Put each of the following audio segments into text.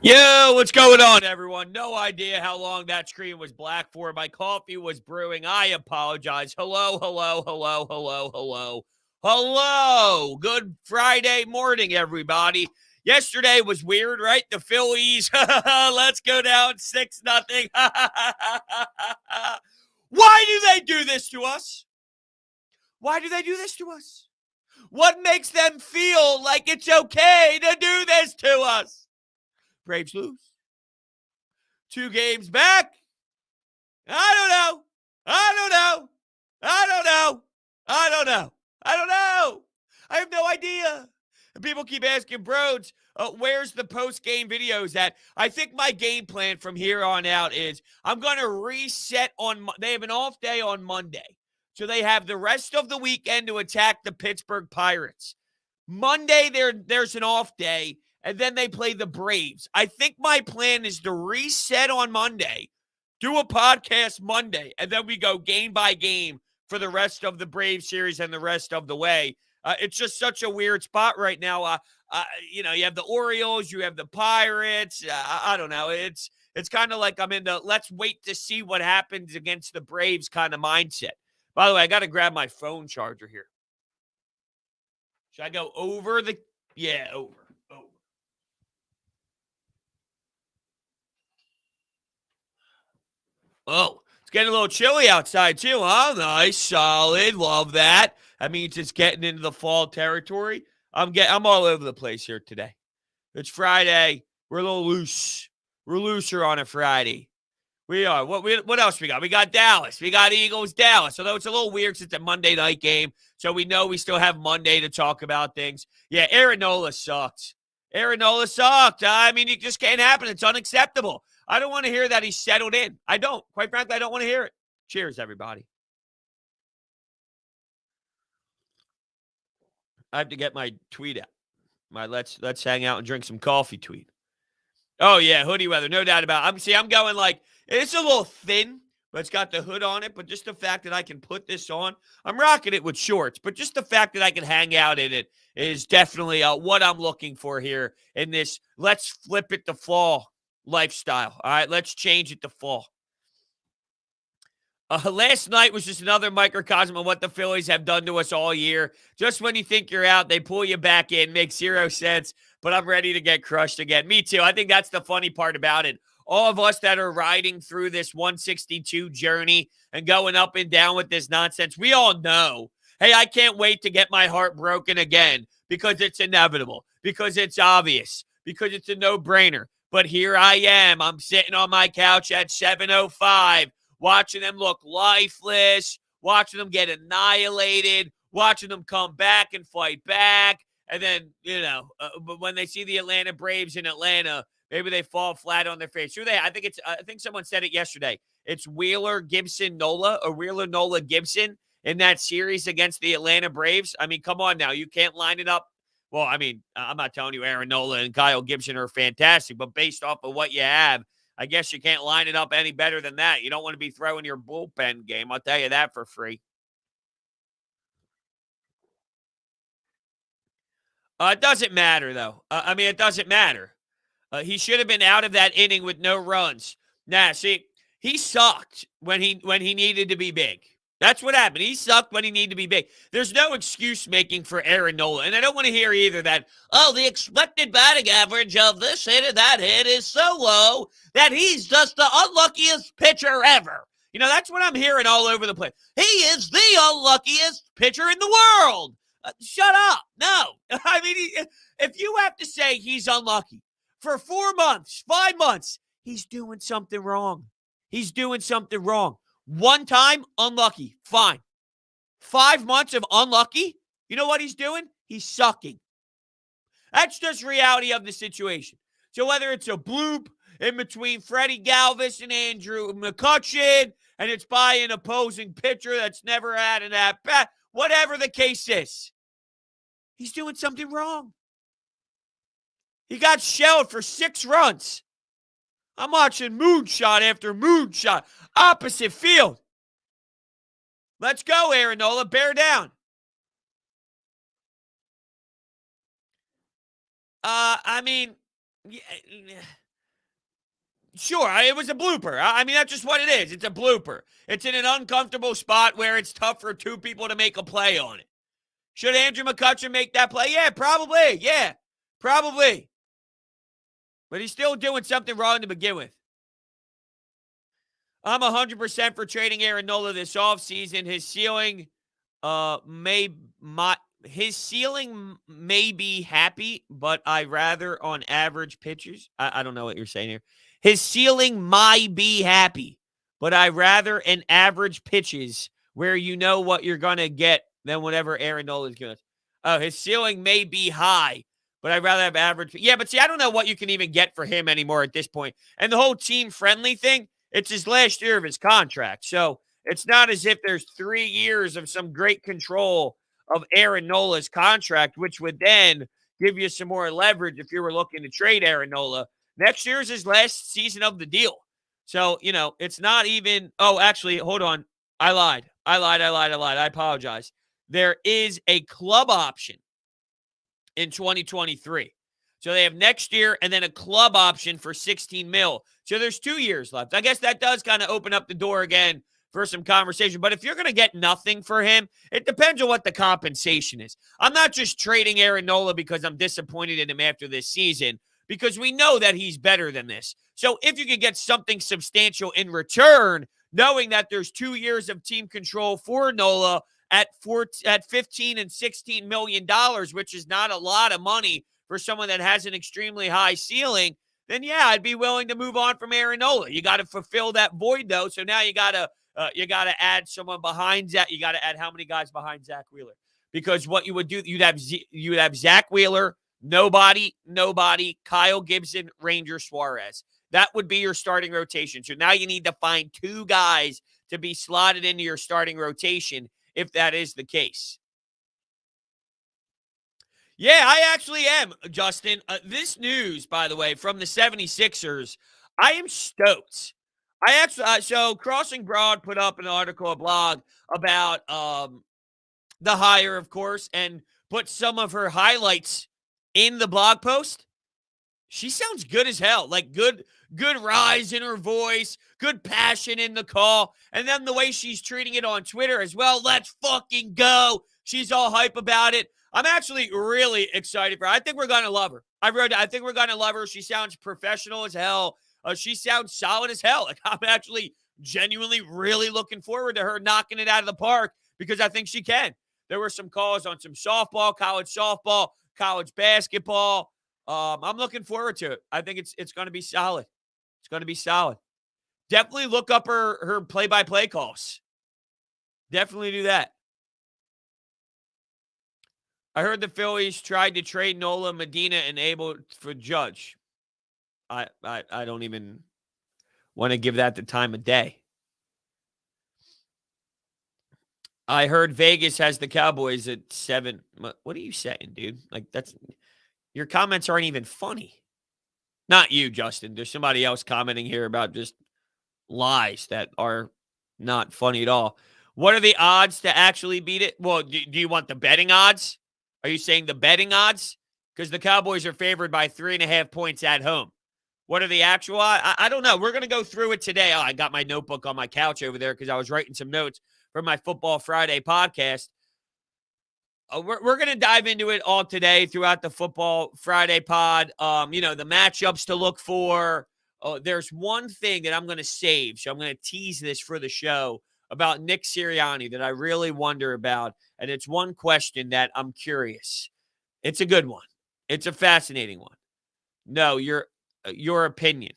Yo, what's going on, everyone? No idea how long that screen was black for. My coffee was brewing. I apologize. Hello, hello, hello, hello, hello. Hello. Good Friday morning, everybody. Yesterday was weird, right? The Phillies. Let's go down 6-0. Why do they do this to us? Why do they do this to us? What makes them feel like it's okay to do this to us? Braves lose. 2 games back. I don't know. I don't know. I don't know. I don't know. I don't know. I have no idea. And people keep asking, Broads, where's the post-game videos at? I think my game plan from here on out is I'm going to reset on – they have an off day on Monday. So they have the rest of the weekend to attack the Pittsburgh Pirates. Monday, there's an off day, and then they play the Braves. I think my plan is to reset on Monday, do a podcast Monday, and then we go game by game for the rest of the Braves series and the rest of the way. It's just such a weird spot right now. You have the Orioles, you have the Pirates. I don't know. It's kind of like I'm in the let's wait to see what happens against the Braves kind of mindset. By the way, I got to grab my phone charger here. Should I go over the – yeah, over. Oh, it's getting a little chilly outside too, huh? Nice, solid, love that. That means it's getting into the fall territory. I'm all over the place here today. It's Friday. We're a little loose. We're looser on a Friday. We are. What else we got? We got Dallas. We got Eagles, Dallas. Although it's a little weird since it's a Monday night game, so we know we still have Monday to talk about things. Yeah, Aaron Nola sucked. I mean, it just can't happen. It's unacceptable. I don't want to hear that he's settled in. I don't. Quite frankly, I don't want to hear it. Cheers, everybody. I have to get my tweet out. My let's hang out and drink some coffee tweet. Oh, yeah, hoodie weather, no doubt about it. I'm going like, it's a little thin, but it's got the hood on it. But just the fact that I can put this on, I'm rocking it with shorts. But just the fact that I can hang out in it is definitely what I'm looking for here in this let's flip it to fall lifestyle. All right, let's change it to fall. Last night was just another microcosm of what the Phillies have done to us all year. Just when you think you're out, they pull you back in. Makes zero sense, but I'm ready to get crushed again. Me too. I think that's the funny part about it. All of us that are riding through this 162 journey and going up and down with this nonsense, we all know, hey, I can't wait to get my heart broken again because it's inevitable, because it's obvious, because it's a no-brainer. But here I am. I'm sitting on my couch at 7:05. Watching them look lifeless, watching them get annihilated, watching them come back and fight back. And then, but when they see the Atlanta Braves in Atlanta, maybe they fall flat on their face. I think someone said it yesterday. It's Wheeler, Gibson, Nola, or Wheeler, Nola, Gibson in that series against the Atlanta Braves. I mean, come on now. You can't line it up. Well, I mean, I'm not telling you Aaron Nola and Kyle Gibson are fantastic, but based off of what you have, I guess you can't line it up any better than that. You don't want to be throwing your bullpen game. I'll tell you that for free. It doesn't matter, though. It doesn't matter. He should have been out of that inning with no runs. Nah, see, he sucked when he needed to be big. That's what happened. He sucked when he needed to be big. There's no excuse making for Aaron Nola. And I don't want to hear either that, the expected batting average of this hit and that hit is so low that he's just the unluckiest pitcher ever. That's what I'm hearing all over the place. He is the unluckiest pitcher in the world. Shut up. No. I mean, if you have to say he's unlucky for 4 months, 5 months, he's doing something wrong. He's doing something wrong. One time, unlucky. Fine. 5 months of unlucky. You know what he's doing? He's sucking. That's just reality of the situation. So whether it's a bloop in between Freddie Galvis and Andrew McCutchen, and it's by an opposing pitcher that's never had an at-bat, whatever the case is, he's doing something wrong. He got shelled for 6 runs. I'm watching moonshot after moonshot. Opposite field. Let's go, Aaron Nola. Bear down. Sure, it was a blooper. I mean, that's just what it is. It's a blooper. It's in an uncomfortable spot where it's tough for two people to make a play on it. Should Andrew McCutchen make that play? Yeah, probably. Yeah, probably. But he's still doing something wrong to begin with. I'm 100% for trading Aaron Nola this offseason. His ceiling may be happy, but I rather on average pitchers. I don't know what you're saying here. His ceiling might be happy, but I rather an average pitches where you know what you're gonna get than whatever Aaron Nola's gonna. Oh, his ceiling may be high, but I'd rather have average. Yeah, but see, I don't know what you can even get for him anymore at this point. And the whole team friendly thing, it's his last year of his contract. So it's not as if there's 3 years of some great control of Aaron Nola's contract, which would then give you some more leverage if you were looking to trade Aaron Nola. Next year is his last season of the deal. So, it's not even, oh, actually, hold on. I lied. I apologize. There is a club option in 2023. So they have next year and then a club option for 16 mil. So there's 2 years left. I guess that does kind of open up the door again for some conversation. But if you're going to get nothing for him, it depends on what the compensation is. I'm not just trading Aaron Nola because I'm disappointed in him after this season, because we know that he's better than this. So if you could get something substantial in return, knowing that there's 2 years of team control for Nola at 15 and $16 million, which is not a lot of money for someone that has an extremely high ceiling, then yeah, I'd be willing to move on from Aaron Nola. You got to fulfill that void, though. So now you got to add someone behind Zach. You got to add how many guys behind Zach Wheeler? Because what you would do, you'd have Zach Wheeler, nobody, Kyle Gibson, Ranger Suarez. That would be your starting rotation. So now you need to find 2 guys to be slotted into your starting rotation if that is the case. Yeah, I actually am, Justin. This news, by the way, from the 76ers, I am stoked. So Crossing Broad put up an article, a blog about the hire, of course, and put some of her highlights in the blog post. She sounds good as hell, like good rise in her voice, good passion in the call, and then the way she's treating it on Twitter as well. Let's fucking go. She's all hype about it. I'm actually really excited for her. I think we're going to love her. I think we're going to love her. She sounds professional as hell. She sounds solid as hell. Like, I'm actually genuinely really looking forward to her knocking it out of the park because I think she can. There were some calls on some softball, college basketball. I'm looking forward to it. I think it's going to be solid. It's going to be solid. Definitely look up her play-by-play calls. Definitely do that. I heard the Phillies tried to trade Nola, Medina, and Abel for Judge. I don't even want to give that the time of day. I heard Vegas has the Cowboys at 7. What are you saying, dude? Like, your comments aren't even funny. Not you, Justin. There's somebody else commenting here about just lies that are not funny at all. What are the odds to actually beat it? Well, do you want the betting odds? Are you saying the betting odds? Because the Cowboys are favored by 3.5 points at home. What are the actual odds? I don't know. We're going to go through it today. Oh, I got my notebook on my couch over there because I was writing some notes for my Football Friday podcast. We're going to dive into it all today throughout the Football Friday pod. The matchups to look for. There's one thing that I'm going to save, so I'm going to tease this for the show about Nick Sirianni that I really wonder about, and it's one question that I'm curious. It's a good one. It's a fascinating one. No, your opinion.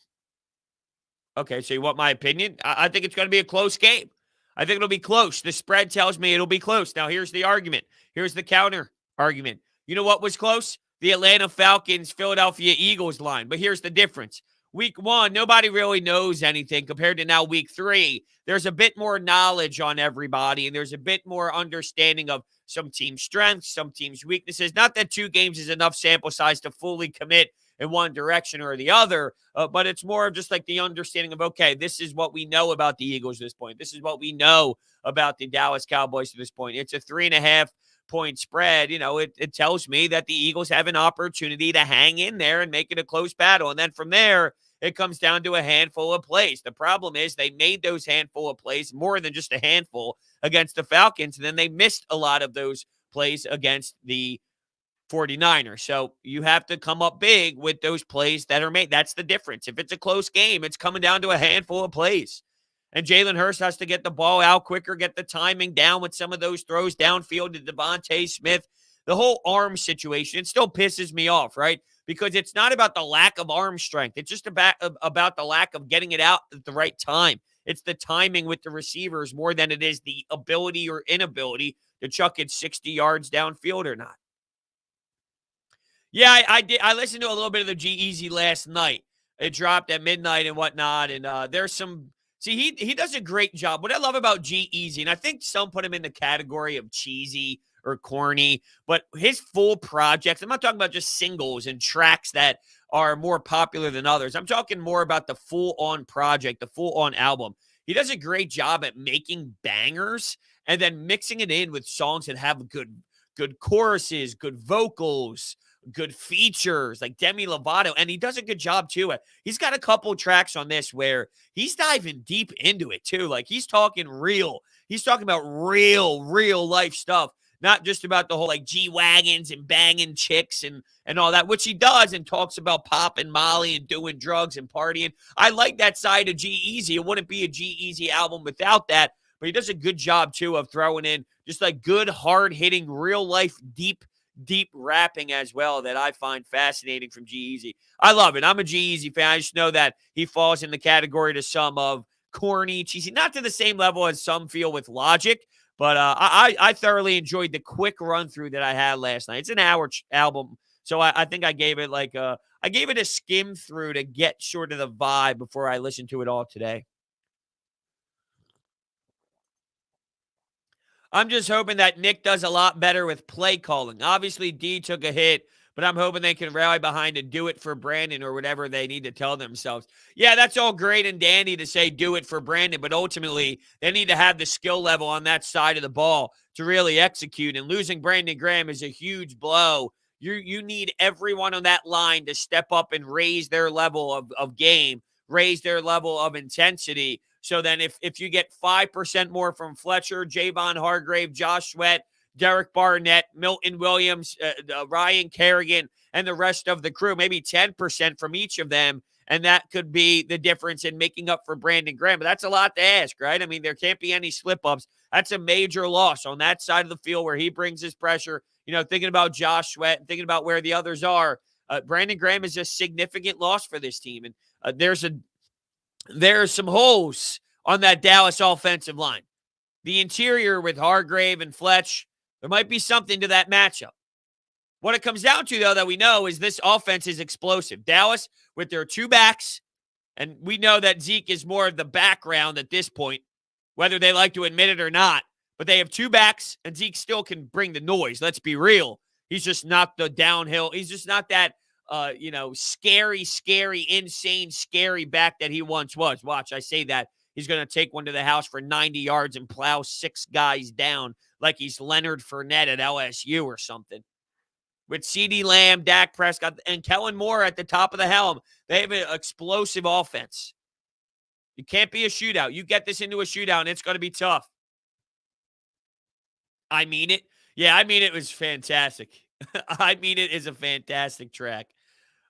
Okay, so you want my opinion? I think it's going to be a close game. I think it'll be close. The spread tells me it'll be close. Now, here's the argument. Here's the counter argument. You know what was close? The Atlanta Falcons, Philadelphia Eagles line. But here's the difference. Week 1, nobody really knows anything compared to now week 3. There's a bit more knowledge on everybody, and there's a bit more understanding of some team strengths, some teams' weaknesses. Not that 2 games is enough sample size to fully commit in one direction or the other, but it's more of just like the understanding of, okay, this is what we know about the Eagles at this point. This is what we know about the Dallas Cowboys at this point. It's a 3.5 point spread. It tells me that the Eagles have an opportunity to hang in there and make it a close battle. And then from there, it comes down to a handful of plays. The problem is they made those handful of plays more than just a handful against the Falcons, and then they missed a lot of those plays against the 49ers. So you have to come up big with those plays that are made. That's the difference. If it's a close game, it's coming down to a handful of plays. And Jalen Hurts has to get the ball out quicker, get the timing down with some of those throws downfield to Devontae Smith. The whole arm situation, it still pisses me off, right? Because it's not about the lack of arm strength. It's just about the lack of getting it out at the right time. It's the timing with the receivers more than it is the ability or inability to chuck it 60 yards downfield or not. Yeah, I did. I listened to a little bit of the G-Eazy last night. It dropped at midnight and whatnot. And there's some. See, he does a great job. What I love about G-Eazy, and I think some put him in the category of cheesy or corny, but his full projects, I'm not talking about just singles and tracks that are more popular than others. I'm talking more about the full-on project, the full-on album. He does a great job at making bangers and then mixing it in with songs that have good choruses, good vocals, good features like Demi Lovato, and he does a good job too. He's got a couple tracks on this where he's diving deep into it too. Like he's talking about real life stuff, not just about the whole like G-Wagons and banging chicks and all that, which he does and talks about popping Molly and doing drugs and partying. I like that side of G-Eazy. It wouldn't be a G-Eazy album without that, but he does a good job too of throwing in just like good, hard-hitting, real life, deep rapping as well that I find fascinating from G-Eazy. I love it. I'm a G-Eazy fan. I just know that he falls in the category to some of corny, cheesy, not to the same level as some feel with Logic, but I thoroughly enjoyed the quick run through that I had last night. It's an hour album, so I think I gave it a skim through to get sort of the vibe before I listened to it all today. I'm just hoping that Nick does a lot better with play calling. Obviously, D took a hit, but I'm hoping they can rally behind and do it for Brandon or whatever they need to tell themselves. Yeah, that's all great and dandy to say do it for Brandon, but ultimately they need to have the skill level on that side of the ball to really execute. And losing Brandon Graham is a huge blow. You need everyone on that line to step up and raise their level of game, raise their level of intensity. So then if you get 5% more from Fletcher, Javon Hargrave, Josh Sweat, Derek Barnett, Milton Williams, Ryan Kerrigan, and the rest of the crew, maybe 10% from each of them, and that could be the difference in making up for Brandon Graham. But that's a lot to ask, right? I mean, there can't be any slip-ups. That's a major loss on that side of the field where he brings his pressure. Thinking about Josh Sweat and thinking about where the others are, Brandon Graham is a significant loss for this team. And there's some holes on that Dallas offensive line. The interior with Hargrave and Fletch, there might be something to that matchup. What it comes down to, though, that we know is this offense is explosive. Dallas, with their two backs, and we know that Zeke is more of the background at this point, whether they like to admit it or not. But they have two backs, and Zeke still can bring the noise. Let's be real. He's just not the downhill. He's just not that scary, insane, scary back that he once was. Watch, I say that. He's going to take one to the house for 90 yards and plow 6 guys down like he's Leonard Fournette at LSU or something. With CeeDee Lamb, Dak Prescott, and Kellen Moore at the top of the helm, they have an explosive offense. You can't be a shootout. You get this into a shootout, and it's going to be tough. I mean it. Yeah, I mean it was fantastic. I mean it is a fantastic track.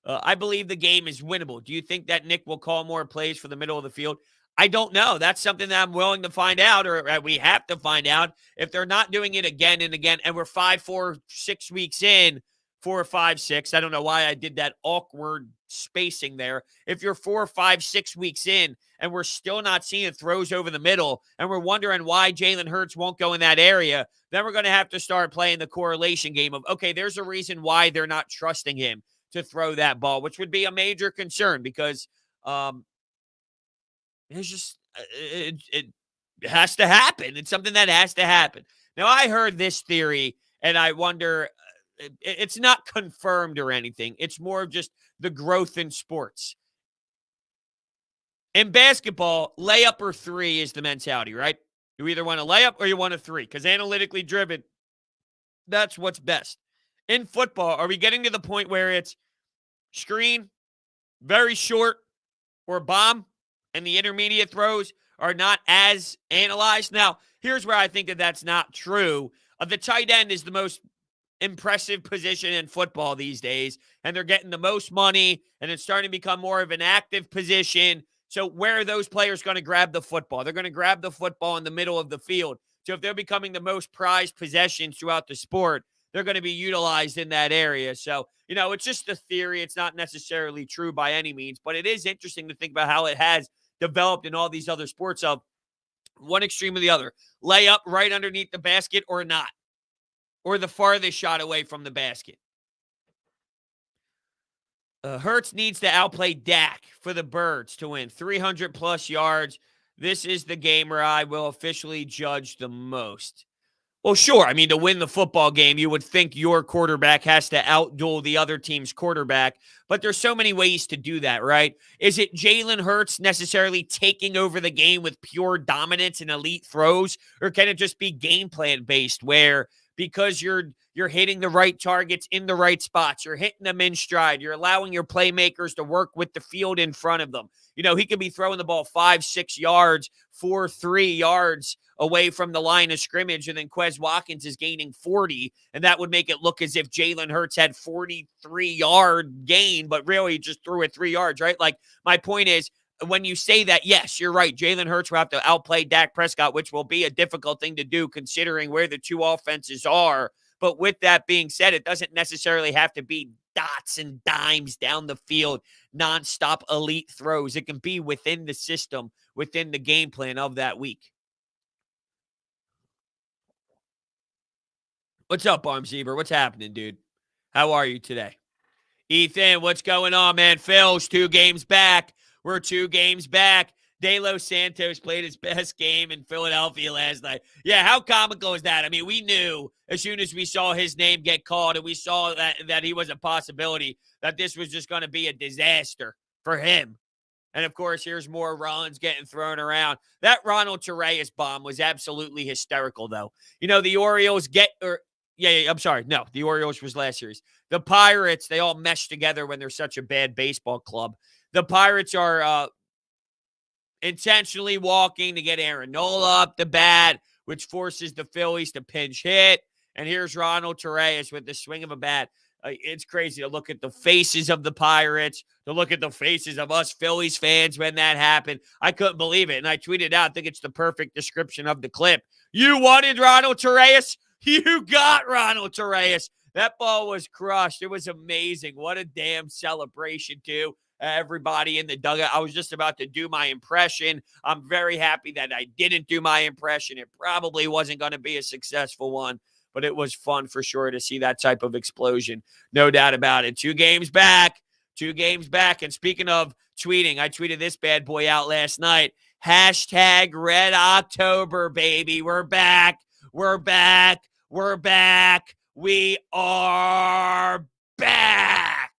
I believe the game is winnable. Do you think that Nick will call more plays for the middle of the field? I don't know. That's something that I'm willing to find out, or we have to find out. If they're not doing it again and again, and we're 5, 4, 6 weeks in, 4, 5, 6. I don't know why I did that awkward spacing there. If you're 4, 5, 6 weeks in, and we're still not seeing throws over the middle, and we're wondering why Jalen Hurts won't go in that area, then we're going to have to start playing the correlation game of, okay, there's a reason why they're not trusting him to throw that ball, which would be a major concern because it's just it has to happen. It's something that has to happen. Now, I heard this theory, and I wonder, it's not confirmed or anything. It's more of just the growth in sports. In basketball, layup or three is the mentality, right? You either want a layup or you want a three because analytically driven, that's what's best. In football, are we getting to the point where it's screen, very short, or bomb, and the intermediate throws are not as analyzed. Now, here's where I think that that's not true. The tight end is the most impressive position in football these days, and they're getting the most money, and it's starting to become more of an active position. So where are those players going to grab the football? They're going to grab the football in the middle of the field. So if they're becoming the most prized possessions throughout the sport, they're going to be utilized in that area. So, it's just a theory. It's not necessarily true by any means, but it is interesting to think about how it has developed in all these other sports of one extreme or the other. Lay up right underneath the basket or not, or the farthest shot away from the basket. Hurts needs to outplay Dak for the Birds to win 300-plus yards. This is the game where I will officially judge the most. Well, sure. I mean, to win the football game, you would think your quarterback has to outduel the other team's quarterback, but there's so many ways to do that, right? Is it Jalen Hurts necessarily taking over the game with pure dominance and elite throws, or can it just be game plan based where because you're hitting the right targets in the right spots, you're hitting them in stride, you're allowing your playmakers to work with the field in front of them. He could be throwing the ball 5-6 yards, 4-3 yards away from the line of scrimmage, and then Quez Watkins is gaining 40, and that would make it look as if Jalen Hurts had 43-yard gain, but really just threw it 3 yards, right? Like, my point is, when you say that, yes, you're right. Jalen Hurts will have to outplay Dak Prescott, which will be a difficult thing to do considering where the two offenses are. But with that being said, it doesn't necessarily have to be dots and dimes down the field, nonstop elite throws. It can be within the system, within the game plan of that week. What's up, Armseaver? What's happening, dude? How are you today? Ethan, what's going on, man? Phil's 2 games back. We're 2 games back. De Los Santos played his best game in Philadelphia last night. Yeah, how comical is that? I mean, we knew as soon as we saw his name get called and we saw that he was a possibility, that this was just going to be a disaster for him. And, of course, here's more runs getting thrown around. That Ronald Torreyes bomb was absolutely hysterical, though. The Orioles I'm sorry. No, the Orioles was last series. The Pirates, they all mesh together when they're such a bad baseball club. The Pirates are intentionally walking to get Aaron Nola up the bat, which forces the Phillies to pinch hit. And here's Ronald Torreyes with the swing of a bat. It's crazy to look at the faces of the Pirates, to look at the faces of us Phillies fans when that happened. I couldn't believe it. And I tweeted out, I think it's the perfect description of the clip. You wanted Ronald Torreyes? You got Ronald Torreyes. That ball was crushed. It was amazing. What a damn celebration, too. Everybody in the dugout. I was just about to do my impression. I'm very happy that I didn't do my impression. It probably wasn't going to be a successful one, but it was fun for sure to see that type of explosion. No doubt about it. 2 games back. 2 games back. And speaking of tweeting, I tweeted this bad boy out last night. Hashtag Red October, baby. We're back. We're back. We're back. We are back.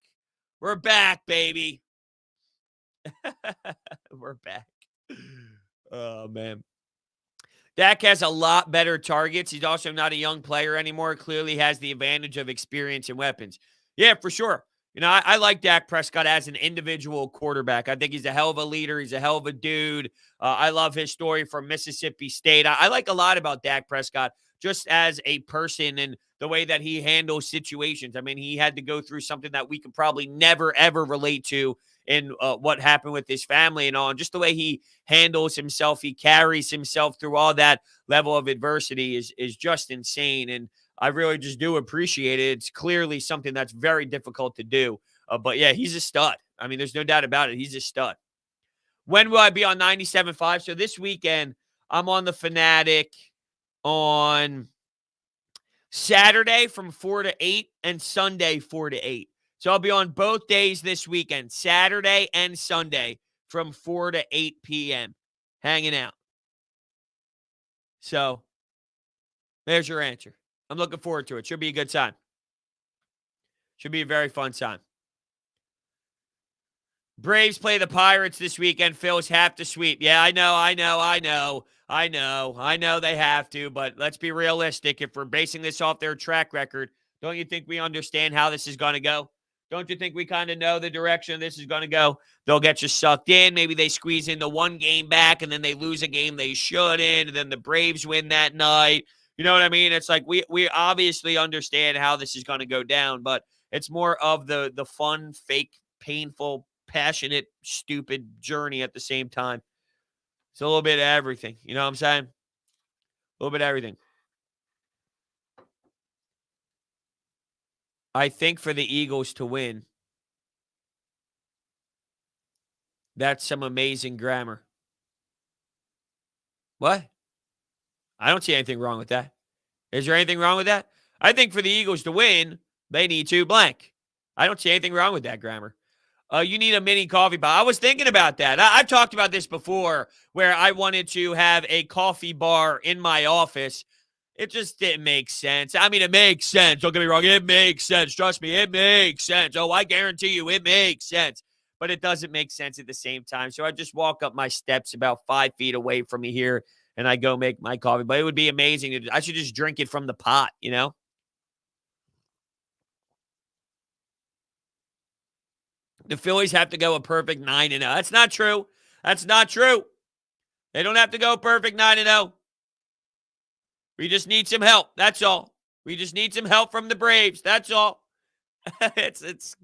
We're back, baby. We're back. Oh, man. Dak has a lot better targets. He's also not a young player anymore. Clearly has the advantage of experience and weapons. Yeah, for sure. I like Dak Prescott as an individual quarterback. I think he's a hell of a leader. He's a hell of a dude. I love his story from Mississippi State. I like a lot about Dak Prescott just as a person and the way that he handles situations. I mean, he had to go through something that we could probably never, ever relate to in what happened with his family and all. And just the way he handles himself, he carries himself through all that level of adversity is just insane. And I really just do appreciate it. It's clearly something that's very difficult to do. But, yeah, he's a stud. I mean, there's no doubt about it. He's a stud. When will I be on 97.5? So this weekend, I'm on the Fanatic on Saturday from 4 to 8 and Sunday 4 to 8. So I'll be on both days this weekend, Saturday and Sunday from 4 to 8 p.m. hanging out. So there's your answer. I'm looking forward to it. Should be a good time. Should be a very fun time. Braves play the Pirates this weekend. Phil's have to sweep. Yeah, I know they have to, but let's be realistic. If we're basing this off their track record, don't you think we understand how this is going to go? Don't you think we kind of know the direction this is going to go? They'll get you sucked in. Maybe they squeeze into one game back, and then they lose a game they shouldn't, and then the Braves win that night. You know what I mean? It's like we obviously understand how this is going to go down, but it's more of the fun, fake, painful, passionate, stupid journey at the same time. It's a little bit of everything. You know what I'm saying? A little bit of everything. I think for the Eagles to win, that's some amazing grammar. What? I don't see anything wrong with that. Is there anything wrong with that? I think for the Eagles to win, they need to blank. I don't see anything wrong with that grammar. You need a mini coffee bar. I was thinking about that. I've talked about this before where I wanted to have a coffee bar in my office. It just didn't make sense. I mean, it makes sense. Don't get me wrong. It makes sense. Trust me, it makes sense. Oh, I guarantee you it makes sense. But it doesn't make sense at the same time. So I just walk up my steps about 5 feet away from me here, and I go make my coffee. But it would be amazing. I should just drink it from the pot, you know? The Phillies have to go a perfect 9-0. That's not true. That's not true. They don't have to go perfect 9-0. We just need some help. That's all. We just need some help from the Braves. That's all. it's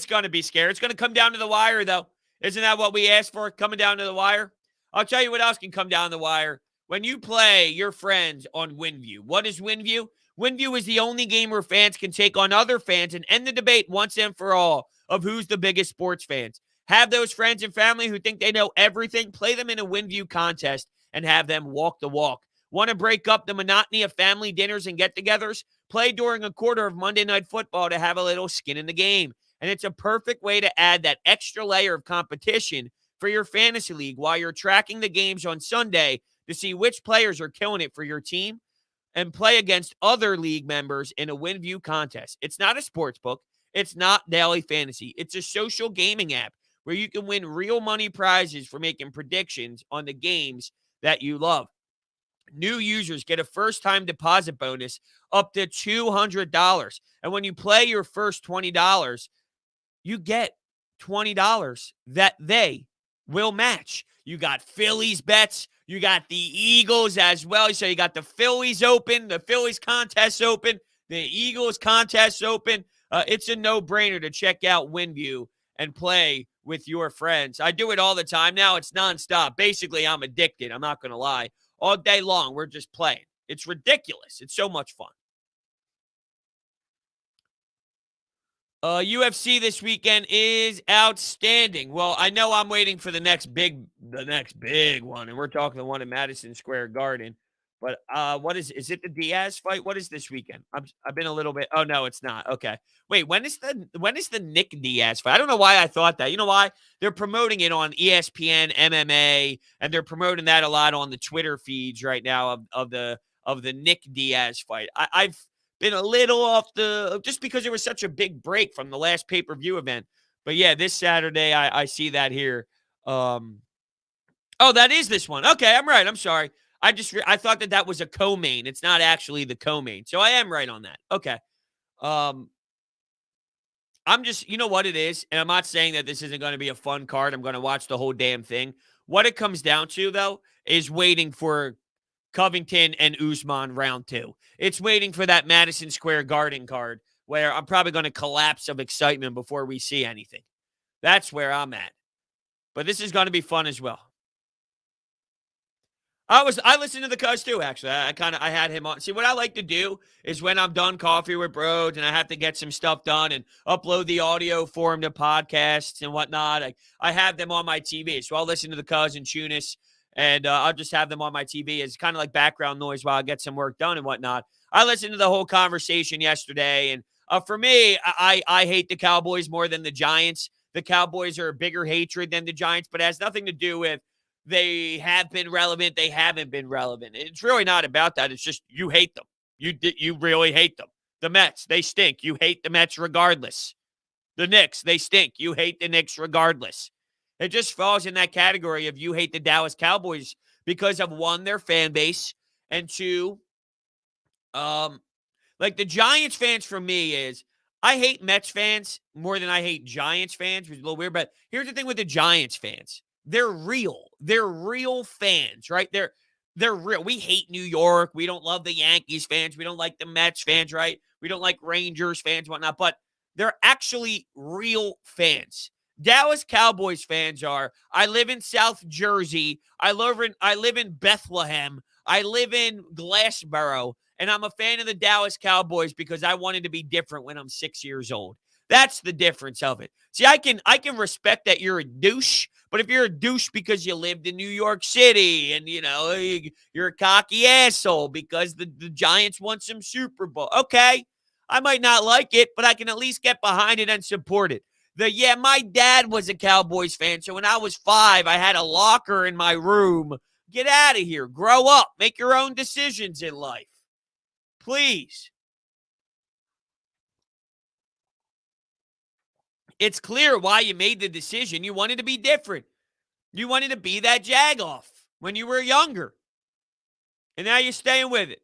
going to be scary. It's going to come down to the wire, though. Isn't that what we asked for, coming down to the wire? I'll tell you what else can come down the wire. When you play your friends on WinView, what is WinView? WinView is the only game where fans can take on other fans and end the debate once and for all of who's the biggest sports fans. Have those friends and family who think they know everything, play them in a WinView contest and have them walk the walk. Want to break up the monotony of family dinners and get-togethers? Play during a quarter of Monday Night Football to have a little skin in the game. And it's a perfect way to add that extra layer of competition for your fantasy league while you're tracking the games on Sunday to see which players are killing it for your team and play against other league members in a WinView contest. It's not a sports book. It's not daily fantasy. It's a social gaming app where you can win real money prizes for making predictions on the games that you love. New users get a first-time deposit bonus up to $200. And when you play your first $20, you get $20 that they will match. You got Phillies bets. You got the Eagles as well. So you got the Phillies open, the Phillies contest open, the Eagles contest open. It's a no-brainer to check out WinView and play with your friends. I do it all the time now. It's nonstop. Basically, I'm addicted. I'm not going to lie. All day long, we're just playing. It's ridiculous. It's so much fun. UFC this weekend is outstanding. Well, I know I'm waiting for the next big one, and we're talking the one in Madison Square Garden. But what is it the Diaz fight? What is this weekend? I've been a little bit. Oh no, it's not. Okay. Wait, when is the Nick Diaz fight? I don't know why I thought that. You know why? They're promoting it on ESPN, MMA, and they're promoting that a lot on the Twitter feeds right now of the Nick Diaz fight. I've been a little off just because it was such a big break from the last pay-per-view event. But yeah, this Saturday I see that here. Oh, that is this one. Okay, I'm right. I'm sorry. I thought that was a co-main. It's not actually the co-main. So I am right on that. Okay. I'm just, you know what it is? And I'm not saying that this isn't going to be a fun card. I'm going to watch the whole damn thing. What it comes down to, though, is waiting for Covington and Usman round 2. It's waiting for that Madison Square Garden card where I'm probably going to collapse of excitement before we see anything. That's where I'm at. But this is going to be fun as well. I listened to the Cuz too, actually. I had him on. See, what I like to do is when I'm done coffee with bros and I have to get some stuff done and upload the audio for him to podcasts and whatnot, I have them on my TV. So I'll listen to the Cuz and Tunis, and I'll just have them on my TV as kind of like background noise while I get some work done and whatnot. I listened to the whole conversation yesterday, and for me, I hate the Cowboys more than the Giants. The Cowboys are a bigger hatred than the Giants, but it has nothing to do with they have been relevant, they haven't been relevant. It's really not about that. It's just you hate them. You really hate them. The Mets, they stink. You hate the Mets regardless. The Knicks, they stink. You hate the Knicks regardless. It just falls in that category of you hate the Dallas Cowboys because of, one, their fan base, and two, like the Giants fans for me is I hate Mets fans more than I hate Giants fans, which is a little weird. But here's the thing with the Giants fans. They're real. They're real fans, right? They're real. We hate New York. We don't love the Yankees fans. We don't like the Mets fans, right? We don't like Rangers fans, whatnot. But they're actually real fans. Dallas Cowboys fans are. I live in South Jersey. I live in Bethlehem. I live in Glassboro, and I'm a fan of the Dallas Cowboys because I wanted to be different when I'm 6 years old. That's the difference of it. See, I can respect that you're a douche, but if you're a douche because you lived in New York City and you're a cocky asshole because the Giants won some Super Bowl, okay, I might not like it, but I can at least get behind it and support it. My dad was a Cowboys fan, so when I was 5, I had a locker in my room. Get out of here. Grow up. Make your own decisions in life. Please. It's clear why you made the decision. You wanted to be different. You wanted to be that Jagoff when you were younger. And now you're staying with it.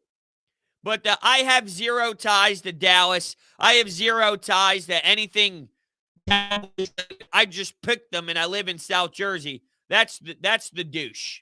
But I have zero ties to Dallas. I have zero ties to anything. I just picked them and I live in South Jersey. That's the douche.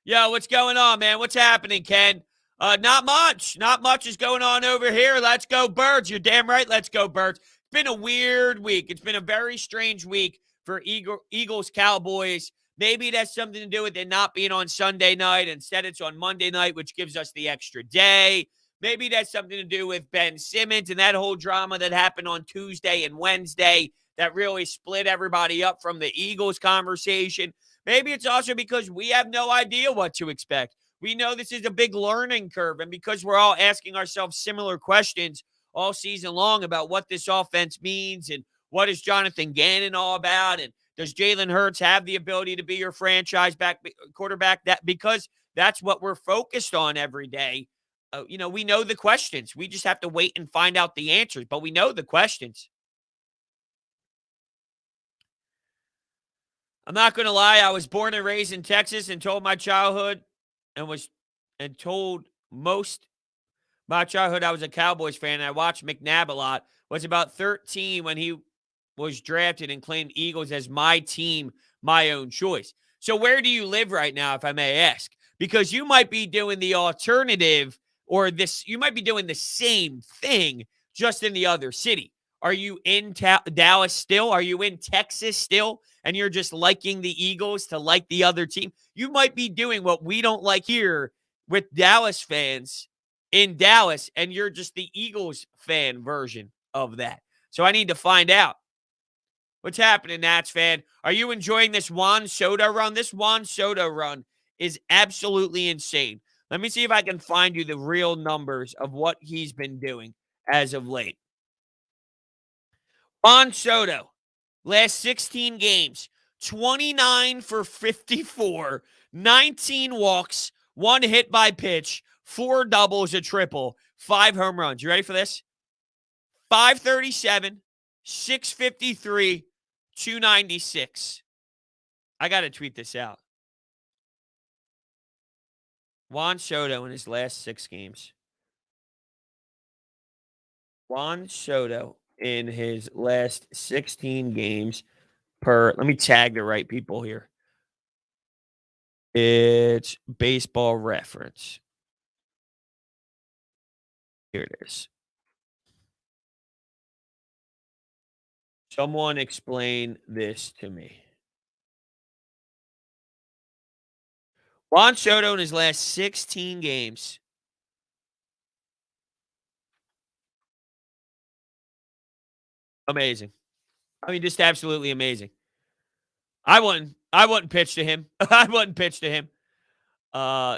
Yo, what's going on, man? What's happening, Ken? Not much. Not much is going on over here. Let's go, Birds. You're damn right. Let's go, Birds. It's been a weird week. It's been a very strange week for Eagles Cowboys. Maybe it has something to do with it not being on Sunday night. Instead, it's on Monday night, which gives us the extra day. Maybe that's something to do with Ben Simmons and that whole drama that happened on Tuesday and Wednesday that really split everybody up from the Eagles conversation. Maybe it's also because we have no idea what to expect. We know this is a big learning curve, and because we're all asking ourselves similar questions all season long about what this offense means and what is Jonathan Gannon all about, and does Jalen Hurts have the ability to be your franchise quarterback? Because that's what we're focused on every day. We know the questions. We just have to wait and find out the answers, but we know the questions. I'm not going to lie. I was born and raised in Texas and told my childhood and told most my childhood I was a Cowboys fan. I watched McNabb a lot. Was about 13 when he was drafted and claimed Eagles as my team, my own choice. So where do you live right now, if I may ask? Because you might be doing the alternative you might be doing the same thing just in the other city. Are you in Dallas still? Are you in Texas still? And you're just liking the Eagles to like the other team? You might be doing what we don't like here with Dallas fans in Dallas, and you're just the Eagles fan version of that. So I need to find out. What's happening, Nats fan? Are you enjoying this Juan Soto run? This Juan Soto run is absolutely insane. Let me see if I can find you the real numbers of what he's been doing as of late. Juan Soto, last 16 games, 29 for 54, 19 walks, 1 hit by pitch, 4 doubles, a triple, 5 home runs. You ready for this? 537, 653, 296. I got to tweet this out. Juan Soto in his last 6 games. Juan Soto in his last 16 games let me tag the right people here. It's Baseball Reference. Here it is. Someone explain this to me. Juan Soto in his last 16 games. Amazing. I mean, just absolutely amazing. I wouldn't pitch to him. I wouldn't pitch to him.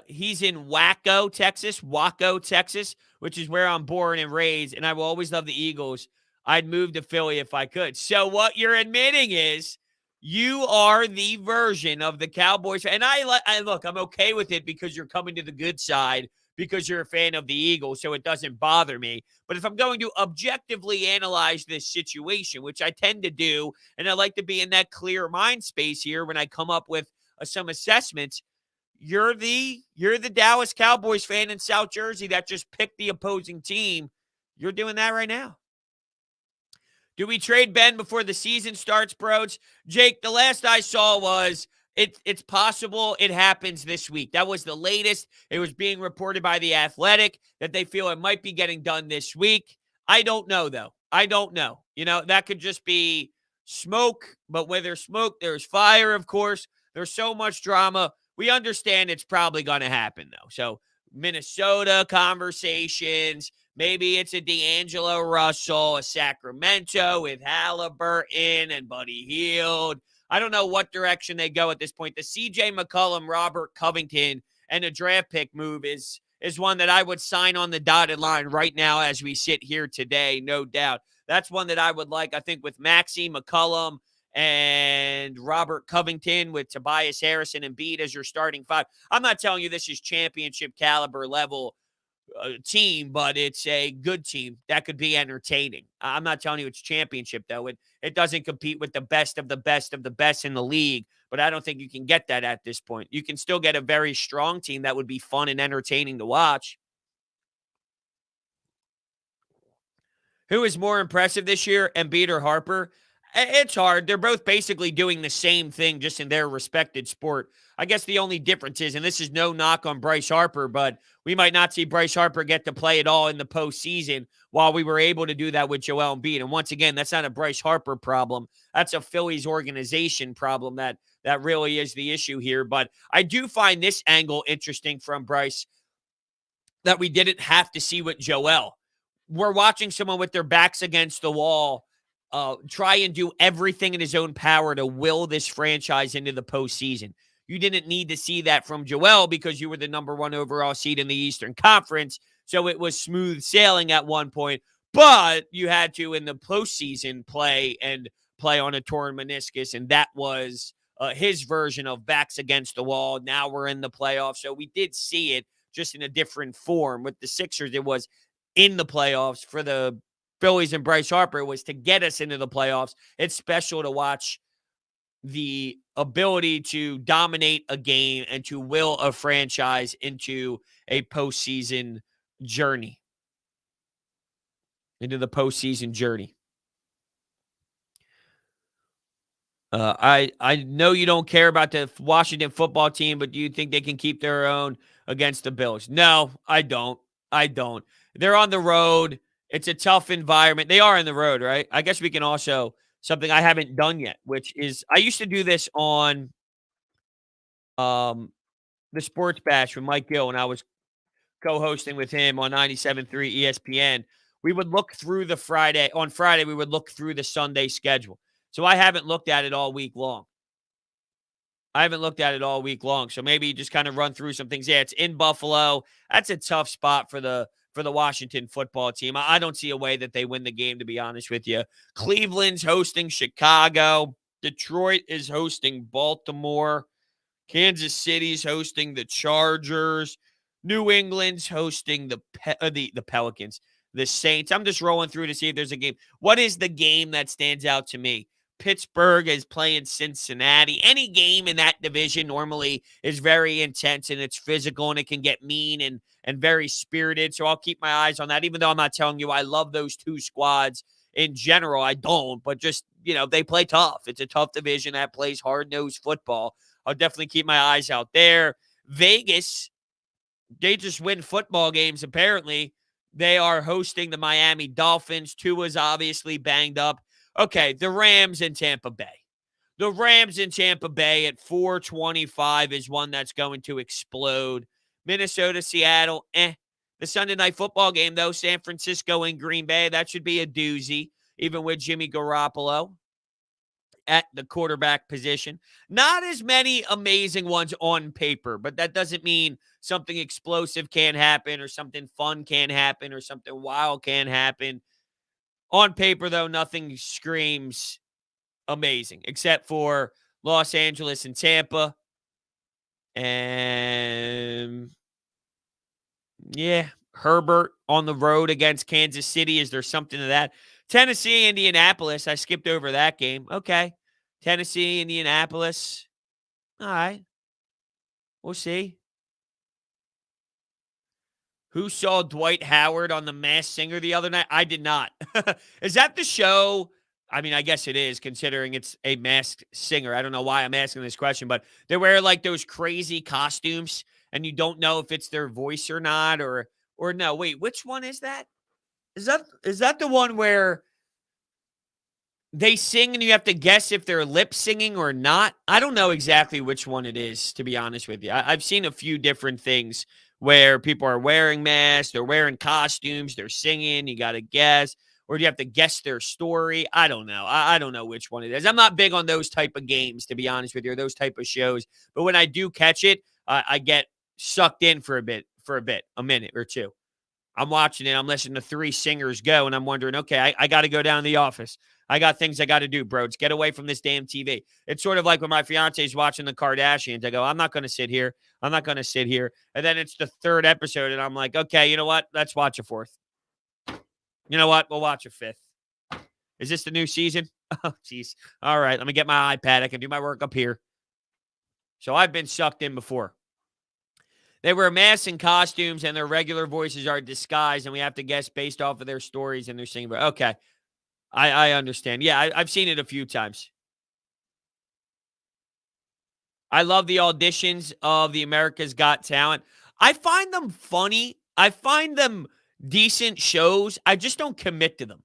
He's in Waco, Texas, which is where I'm born and raised, and I will always love the Eagles. I'd move to Philly if I could. So what you're admitting is you are the version of the Cowboys. And look, I'm okay with it because you're coming to the good side because you're a fan of the Eagles, so it doesn't bother me. But if I'm going to objectively analyze this situation, which I tend to do, and I like to be in that clear mind space here when I come up with some assessments, you're the Dallas Cowboys fan in South Jersey that just picked the opposing team. You're doing that right now. Do we trade Ben before the season starts, bros? Jake, the last I saw was it's possible it happens this week. That was the latest. It was being reported by The Athletic that they feel it might be getting done this week. I don't know, though. I don't know. That could just be smoke, but where there's smoke, there's fire, of course. There's so much drama. We understand it's probably going to happen, though. So, Minnesota conversations. Maybe it's a D'Angelo Russell, a Sacramento with Halliburton and Buddy Hield. I don't know what direction they go at this point. The CJ McCollum, Robert Covington, and a draft pick move is one that I would sign on the dotted line right now as we sit here today, no doubt. That's one that I would like, I think, with Maxey, McCollum, and Robert Covington with Tobias Harris and Embiid as your starting five. I'm not telling you this is championship caliber level team, but it's a good team that could be entertaining. I'm not telling you it's championship, though. It doesn't compete with the best of the best of the best in the league, but I don't think you can get that at this point. You can still get a very strong team that would be fun and entertaining to watch. Who is more impressive this year, Embiid or Harper? It's hard. They're both basically doing the same thing, just in their respected sport. I guess the only difference is, and this is no knock on Bryce Harper, but we might not see Bryce Harper get to play at all in the postseason while we were able to do that with Joel Embiid. And once again, that's not a Bryce Harper problem. That's a Phillies organization problem that really is the issue here. But I do find this angle interesting from Bryce that we didn't have to see with Joel. We're watching someone with their backs against the wall try and do everything in his own power to will this franchise into the postseason. You didn't need to see that from Joel because you were the number one overall seed in the Eastern Conference, so it was smooth sailing at one point. But you had to, in the postseason, play on a torn meniscus, and that was his version of backs against the wall. Now we're in the playoffs, so we did see it just in a different form. With the Sixers, it was in the playoffs. For the Phillies and Bryce Harper, was to get us into the playoffs. It's special to watch the ability to dominate a game and to will a franchise into a postseason journey. Into the postseason journey. I know you don't care about the Washington football team, but do you think they can keep their own against the Bills? No, I don't. They're on the road. It's a tough environment. They are on the road, right? I guess we can also, something I haven't done yet, which is, I used to do this on the Sports Bash with Mike Gill when I was co-hosting with him on 97.3 ESPN. We would look through on Friday, we would look through the Sunday schedule. So I haven't looked at it all week long. So maybe you just kind of run through some things. Yeah, it's in Buffalo. That's a tough spot for the Washington football team. I don't see a way that they win the game, to be honest with you. Cleveland's hosting Chicago. Detroit is hosting Baltimore. Kansas City's hosting the Chargers. New England's hosting the Pelicans. The Saints. I'm just rolling through to see if there's a game. What is the game that stands out to me? Pittsburgh is playing Cincinnati. Any game in that division normally is very intense and it's physical and it can get mean and very spirited. So I'll keep my eyes on that, even though I'm not telling you I love those two squads in general. I don't, but just, they play tough. It's a tough division that plays hard-nosed football. I'll definitely keep my eyes out there. Vegas, they just win football games, apparently. They are hosting the Miami Dolphins. Tua's obviously banged up. Okay, the Rams in Tampa Bay. The Rams in Tampa Bay at 425 is one that's going to explode. Minnesota, Seattle, The Sunday night football game, though, San Francisco and Green Bay, that should be a doozy, even with Jimmy Garoppolo at the quarterback position. Not as many amazing ones on paper, but that doesn't mean something explosive can't happen or something fun can't happen or something wild can't happen. On paper, though, nothing screams amazing except for Los Angeles and Tampa. And yeah, Herbert on the road against Kansas City. Is there something to that? Tennessee, Indianapolis. I skipped over that game. Okay. Tennessee, Indianapolis. All right. We'll see. Who saw Dwight Howard on The Masked Singer the other night? I did not. Is that the show I mean, I guess it is, considering it's a masked singer. I don't know why I'm asking this question, but they wear like those crazy costumes, and you don't know if it's their voice or not, or no. Wait, which one is that? Is that the one where they sing and you have to guess if they're lip singing or not? I don't know exactly which one it is, to be honest with you. I've seen a few different things where people are wearing masks, they're wearing costumes, they're singing, you got to guess, or do you have to guess their story? I don't know. I don't know which one it is. I'm not big on those type of games, to be honest with you, or those type of shows. But when I do catch it, I get sucked in for a minute or two. I'm watching it. I'm listening to three singers go, and I'm wondering, okay, I got to go down to the office. I got things I got to do, bro. Just get away from this damn TV. It's sort of like when my fiance is watching the Kardashians. I go, I'm not going to sit here. I'm not going to sit here. And then it's the third episode, and I'm like, okay, you know what? Let's watch a fourth. You know what? We'll watch a fifth. Is this the new season? Oh, jeez. All right, let me get my iPad. I can do my work up here. So I've been sucked in before. They wear masks and costumes, and their regular voices are disguised, and we have to guess based off of their stories and their singing. Okay, I understand. Yeah, I've seen it a few times. I love the auditions of the America's Got Talent. I find them funny. I find them decent shows. I just don't commit to them.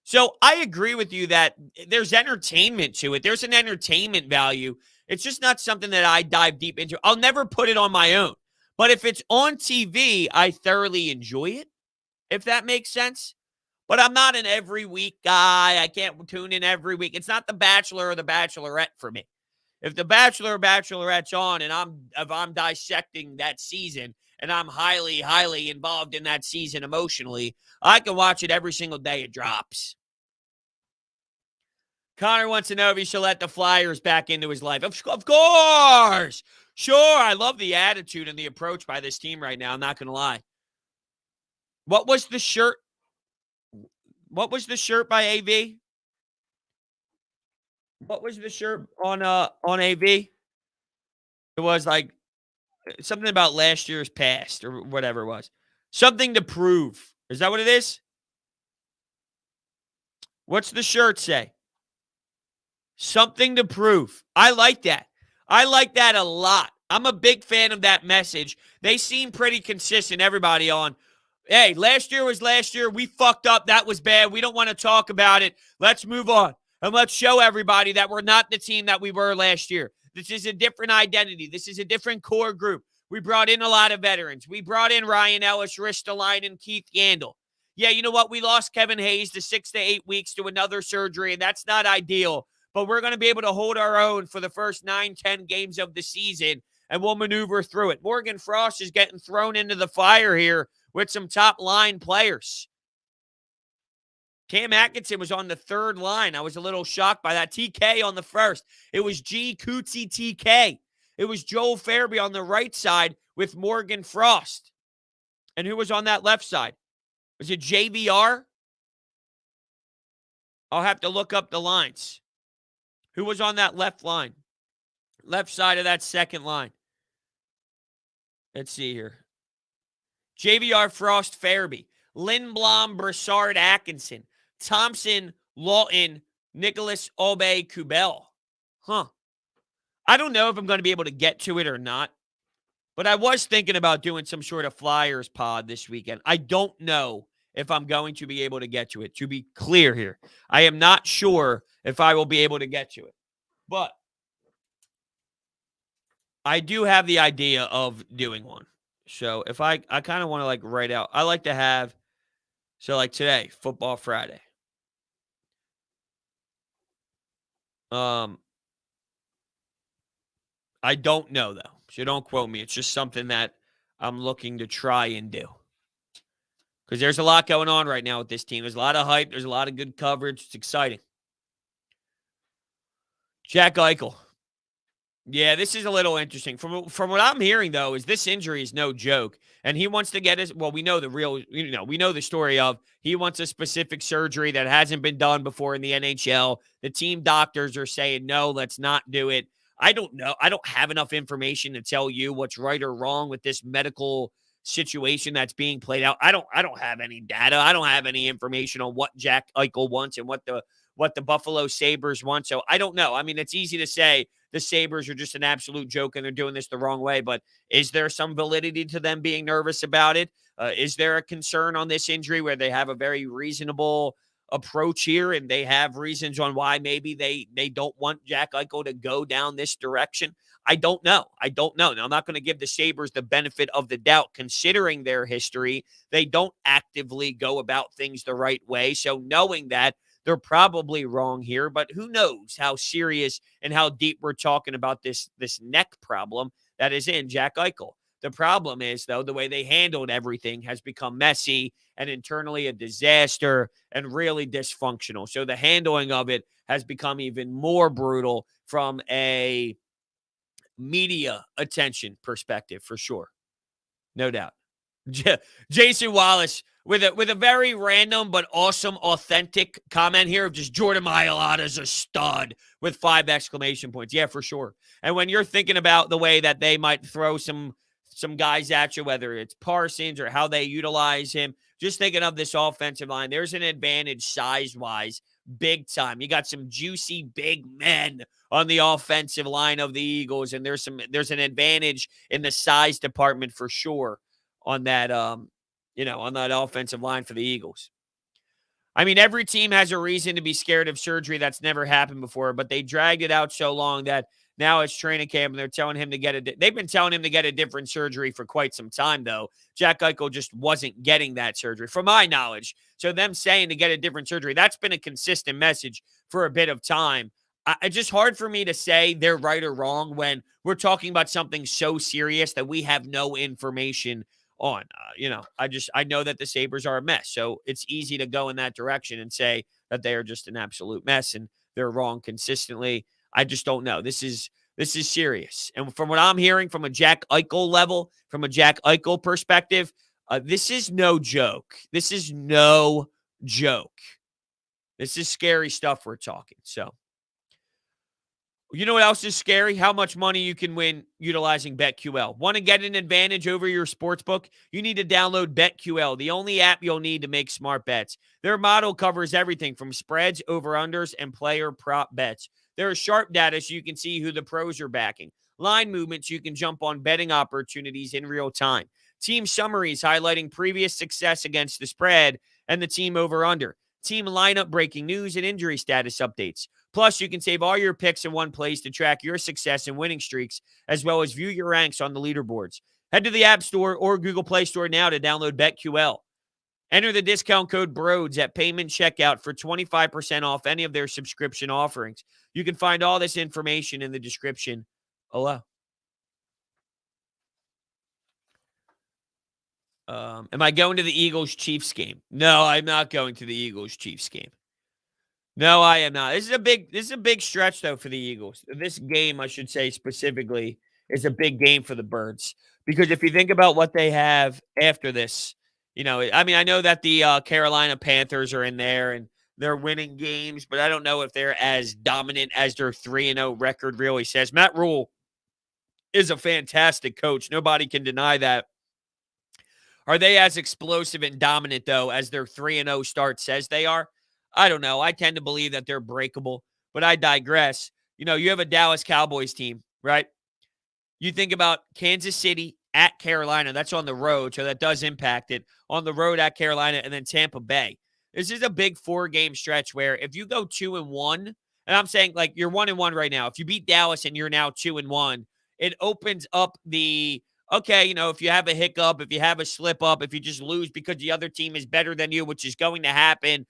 So I agree with you that there's entertainment to it. There's an entertainment value. It's just not something that I dive deep into. I'll never put it on my own. But if it's on TV, I thoroughly enjoy it, if that makes sense. But I'm not an every week guy. I can't tune in every week. It's not The Bachelor or The Bachelorette for me. If The Bachelor or Bachelorette's on and if I'm dissecting that season and I'm highly, highly involved in that season emotionally, I can watch it every single day it drops. Connor wants to know if he should let the Flyers back into his life. Of course. Sure, I love the attitude and the approach by this team right now. I'm not going to lie. What was the shirt? What was the shirt by AV? What was the shirt on AV? It was like something about last year's past or whatever it was. Something to prove. Is that what it is? What's the shirt say? Something to prove. I like that. I like that a lot. I'm a big fan of that message. They seem pretty consistent, everybody, on, hey, last year was last year. We fucked up. That was bad. We don't want to talk about it. Let's move on. And let's show everybody that we're not the team that we were last year. This is a different identity. This is a different core group. We brought in a lot of veterans. We brought in Ryan Ellis, Ristolainen, and Keith Yandel. Yeah, you know what? We lost Kevin Hayes to 6 to 8 weeks to another surgery, and that's not ideal. But we're going to be able to hold our own for the first 9-10 games of the season, and we'll maneuver through it. Morgan Frost is getting thrown into the fire here with some top-line players. Cam Atkinson was on the third line. I was a little shocked by that. TK on the first. It was G. Cootsie TK. It was Joel Farabee on the right side with Morgan Frost. And who was on that left side? Was it JVR? I'll have to look up the lines. Who was on that left line? Left side of that second line. Let's see here. JVR, Frost, Farabee. Lindblom, Brassard, Atkinson. Thompson, Lawton, Nicholas, Aube, Kubel. I don't know if I'm going to be able to get to it or not, but I was thinking about doing some sort of Flyers pod this weekend. I don't know if I'm going to be able to get to it. To be clear here, I am not sure if I will be able to get to it. But I do have the idea of doing one. So if I kind of want to like write out, I like to have, so like today, Football Friday. I don't know though. So don't quote me. It's just something that I'm looking to try and do. Because there's a lot going on right now with this team. There's a lot of hype. There's a lot of good coverage. It's exciting. Jack Eichel. Yeah, this is a little interesting. From what I'm hearing, though, is this injury is no joke. And he wants to get his, well, we know the story of he wants a specific surgery that hasn't been done before in the NHL. The team doctors are saying, no, let's not do it. I don't know. I don't have enough information to tell you what's right or wrong with this medical situation that's being played out. I don't have any data. I don't have any information on what Jack Eichel wants and what what the Buffalo Sabres want. So I don't know. I mean, it's easy to say the Sabres are just an absolute joke and they're doing this the wrong way, but is there some validity to them being nervous about it? Is there a concern on this injury where they have a very reasonable approach here and they have reasons on why maybe they don't want Jack Eichel to go down this direction? I don't know. Now, I'm not going to give the Sabres the benefit of the doubt considering their history. They don't actively go about things the right way. So knowing that, they're probably wrong here, but who knows how serious and how deep we're talking about this neck problem that is in Jack Eichel. The problem is, though, the way they handled everything has become messy and internally a disaster and really dysfunctional. So the handling of it has become even more brutal from a media attention perspective, for sure. No doubt. Jason Wallace with a very random but awesome, authentic comment here of just Jordan Mailata's a stud with 5 exclamation points. Yeah, for sure. And when you're thinking about the way that they might throw some guys at you, whether it's Parsons or how they utilize him, just thinking of this offensive line, there's an advantage size-wise, big time. You got some juicy big men on the offensive line of the Eagles, and there's an advantage in the size department for sure on that on that offensive line for the Eagles. I mean, every team has a reason to be scared of surgery that's never happened before, but they dragged it out so long that now it's training camp and they're telling him to they've been telling him to get a different surgery for quite some time, though. Jack Eichel just wasn't getting that surgery, from my knowledge. So them saying to get a different surgery, that's been a consistent message for a bit of time. It's just hard for me to say they're right or wrong when we're talking about something so serious that we have no information on. I know that the Sabres are a mess, so it's easy to go in that direction and say that they are just an absolute mess and they're wrong consistently. I just don't know. This is serious. And from what I'm hearing from a Jack Eichel level, from a Jack Eichel perspective, this is no joke. This is no joke. This is scary stuff we're talking. So, you know what else is scary? How much money you can win utilizing BetQL. Want to get an advantage over your sportsbook? You need to download BetQL, the only app you'll need to make smart bets. Their model covers everything from spreads, over-unders, and player prop bets. There is sharp data so you can see who the pros are backing. Line movements, you can jump on betting opportunities in real time. Team summaries highlighting previous success against the spread and the team over-under. Team lineup breaking news and injury status updates. Plus, you can save all your picks in one place to track your success and winning streaks, as well as view your ranks on the leaderboards. Head to the App Store or Google Play Store now to download BetQL. Enter the discount code BROADS at payment checkout for 25% off any of their subscription offerings. You can find all this information in the description below. Am I going to the Eagles-Chiefs game? No, I'm not going to the Eagles-Chiefs game. No, I am not. This is a big stretch, though, for the Eagles. This game, I should say specifically, is a big game for the Birds. Because if you think about what they have after this, I know that the Carolina Panthers are in there and they're winning games, but I don't know if they're as dominant as their 3-0 record really says. Matt Rule is a fantastic coach. Nobody can deny that. Are they as explosive and dominant, though, as their 3-0 start says they are? I don't know. I tend to believe that they're breakable, but I digress. You have a Dallas Cowboys team, right? You think about Kansas City at Carolina. That's on the road, so that does impact it. On the road at Carolina and then Tampa Bay. This is a big 4-game stretch where if you go 2-1, and I'm saying like you're 1-1 right now. If you beat Dallas and you're now 2-1, it opens up if you have a hiccup, if you have a slip up, if you just lose because the other team is better than you, which is going to happen,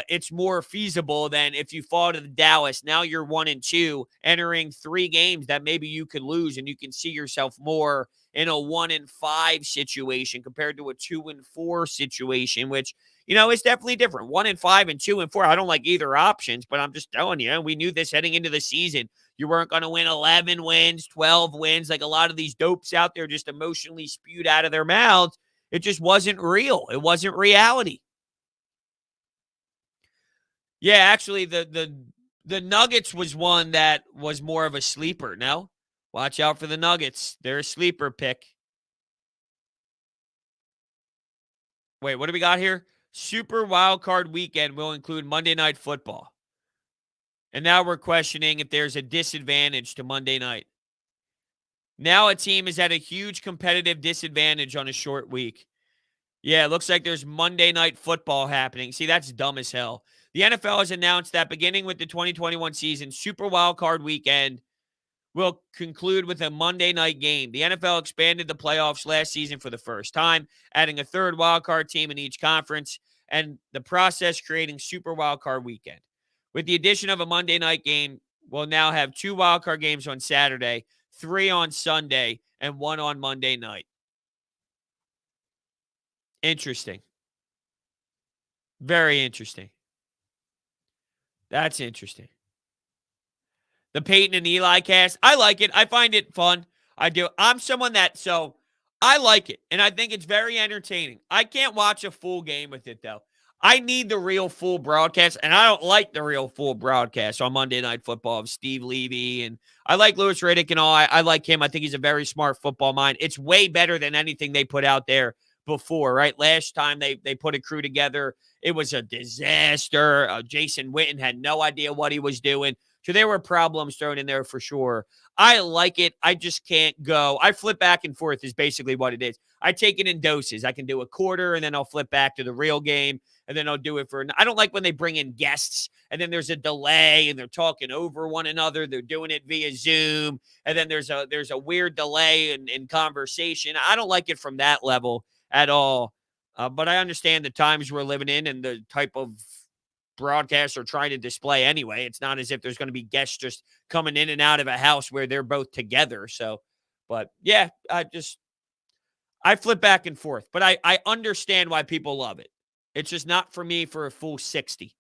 it's more feasible than if you fall to Dallas. Now you're 1-2, entering 3 games that maybe you could lose, and you can see yourself more in a 1-5 situation compared to a 2-4 situation, which, is definitely different. 1-5 and 2-4. I don't like either options, but I'm just telling you, we knew this heading into the season. You weren't going to win 11 wins, 12 wins, like a lot of these dopes out there just emotionally spewed out of their mouths. It just wasn't real. It wasn't reality. Yeah, actually, the Nuggets was one that was more of a sleeper. No? Watch out for the Nuggets. They're a sleeper pick. Wait, what do we got here? Super Wild Card Weekend will include Monday Night Football. And now we're questioning if there's a disadvantage to Monday night. Now a team is at a huge competitive disadvantage on a short week. Yeah, it looks like there's Monday Night Football happening. See, that's dumb as hell. The NFL has announced that beginning with the 2021 season, Super Wild Card Weekend will conclude with a Monday night game. The NFL expanded the playoffs last season for the first time, adding a third wildcard team in each conference, and the process creating Super Wildcard Weekend. With the addition of a Monday night game, we'll now have 2 wildcard games on Saturday, 3 on Sunday, and 1 on Monday night. Interesting. Very interesting. That's interesting. The Peyton and Eli cast. I like it. I find it fun. I do. I'm someone so I like it. And I think it's very entertaining. I can't watch a full game with it, though. I need the real full broadcast, and I don't like the real full broadcast on Monday Night Football of Steve Levy. And I like Louis Riddick and all. I like him. I think he's a very smart football mind. It's way better than anything they put out there before, right? Last time they put a crew together, it was a disaster. Jason Witten had no idea what he was doing. So there were problems thrown in there for sure. I like it. I just can't go. I flip back and forth is basically what it is. I take it in doses. I can do a quarter, and then I'll flip back to the real game, and then I'll do it I don't like when they bring in guests, and then there's a delay, and they're talking over one another. They're doing it via Zoom, and then there's a weird delay in conversation. I don't like it from that level at all. But I understand the times we're living in and the type of broadcasts are trying to display anyway. It's not as if there's going to be guests just coming in and out of a house where they're both together. So, but yeah, I flip back and forth, but I understand why people love it. It's just not for me for a full 60.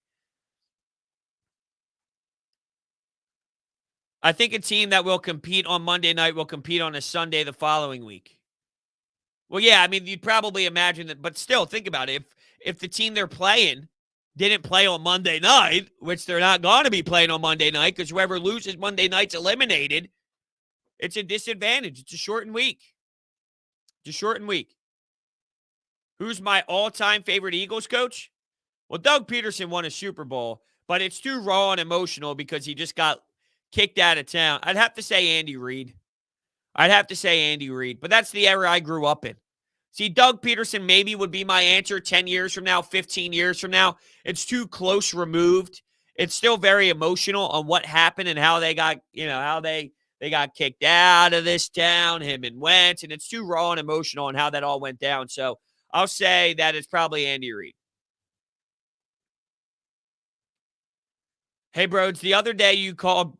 I think a team that will compete on Monday night will compete on a Sunday the following week. Well, yeah, I mean, you'd probably imagine that, but still, think about it. If the team they're playing didn't play on Monday night, which they're not going to be playing on Monday night because whoever loses Monday night's eliminated, it's a disadvantage. It's a shortened week. It's a shortened week. Who's my all-time favorite Eagles coach? Well, Doug Peterson won a Super Bowl, but it's too raw and emotional because he just got kicked out of town. I'd have to say Andy Reid. But that's the era I grew up in. See, Doug Peterson maybe would be my answer 10 years from now, 15 years from now. It's too close removed. It's still very emotional on what happened and how they got, how they got kicked out of this town, him and Wentz, and it's too raw and emotional on how that all went down. So I'll say that it's probably Andy Reid. Hey, Broads, the other day you called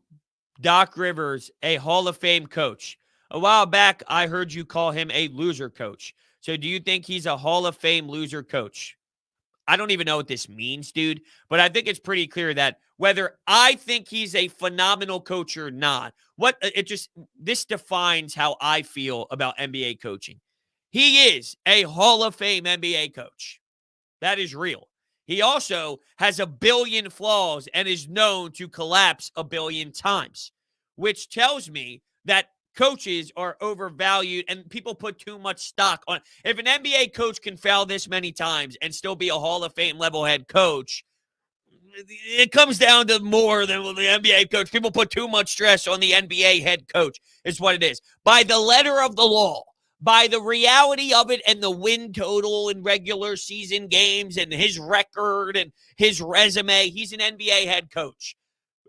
Doc Rivers a Hall of Fame coach. A while back, I heard you call him a loser coach. So do you think he's a Hall of Fame loser coach? I don't even know what this means, dude, but I think it's pretty clear that whether I think he's a phenomenal coach or not, this defines how I feel about NBA coaching. He is a Hall of Fame NBA coach. That is real. He also has a billion flaws and is known to collapse a billion times, which tells me that coaches are overvalued and people put too much stock on. If an NBA coach can fail this many times and still be a Hall of Fame level head coach, it comes down to more than the NBA coach. People put too much stress on the NBA head coach is what it is. By the letter of the law, by the reality of it and the win total in regular season games and his record and his resume, he's an NBA head coach.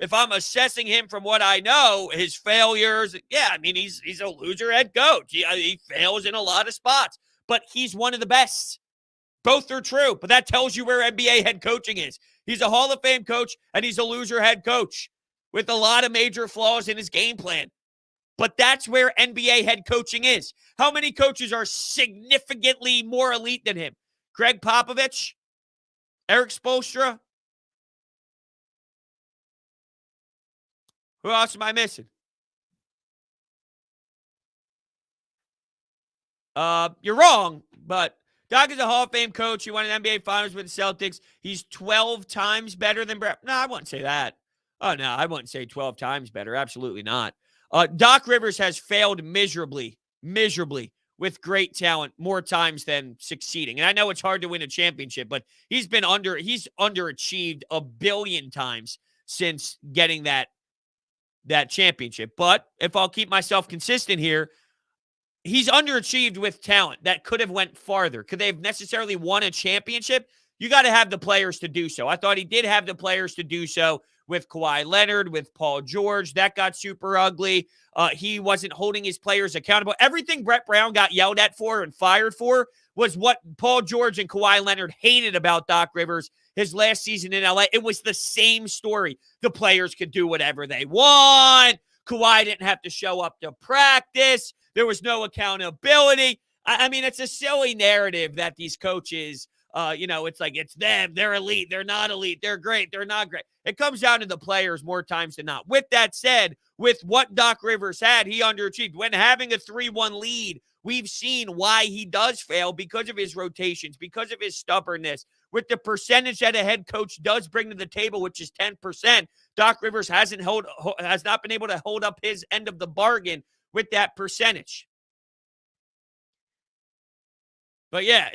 If I'm assessing him from what I know, his failures, yeah, I mean, he's a loser head coach. He fails in a lot of spots, but he's one of the best. Both are true, but that tells you where NBA head coaching is. He's a Hall of Fame coach, and he's a loser head coach with a lot of major flaws in his game plan. But that's where NBA head coaching is. How many coaches are significantly more elite than him? Greg Popovich? Eric Spoelstra? Who else am I missing? You're wrong, but Doc is a Hall of Fame coach. He won an NBA Finals with the Celtics. He's 12 times better than Brett. No, I wouldn't say that. Oh, no, I wouldn't say 12 times better. Absolutely not. Doc Rivers has failed miserably with great talent more times than succeeding. And I know it's hard to win a championship, but he's underachieved a billion times since getting that championship. But if I'll keep myself consistent here, he's underachieved with talent that could have went farther. Could they have necessarily won a championship? You got to have the players to do so. I thought he did have the players to do so with Kawhi Leonard, with Paul George. That got super ugly. He wasn't holding his players accountable. Everything Brett Brown got yelled at for and fired for was what Paul George and Kawhi Leonard hated about Doc Rivers his last season in LA. It was the same story. The players could do whatever they want. Kawhi didn't have to show up to practice. There was no accountability. I mean, it's a silly narrative that these coaches, it's like it's them. They're elite. They're not elite. They're great. They're not great. It comes down to the players more times than not. With that said, with what Doc Rivers had, he underachieved. When having a 3-1 lead, we've seen why he does fail because of his rotations, because of his stubbornness. With the percentage that a head coach does bring to the table, which is 10%, Doc Rivers has not been able to hold up his end of the bargain with that percentage. But yeah,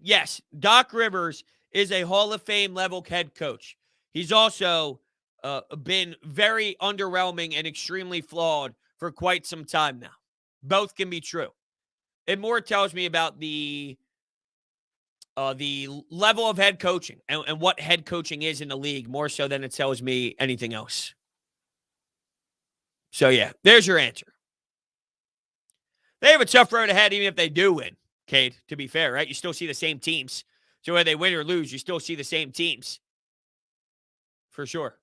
yes, Doc Rivers is a Hall of Fame level head coach. He's also been very underwhelming and extremely flawed for quite some time now. Both can be true. It more tells me about the level of head coaching and what head coaching is in the league more so than it tells me anything else. So yeah, there's your answer. They have a tough road ahead even if they do win, Cade, to be fair, right? You still see the same teams. So whether they win or lose, you still see the same teams. For sure.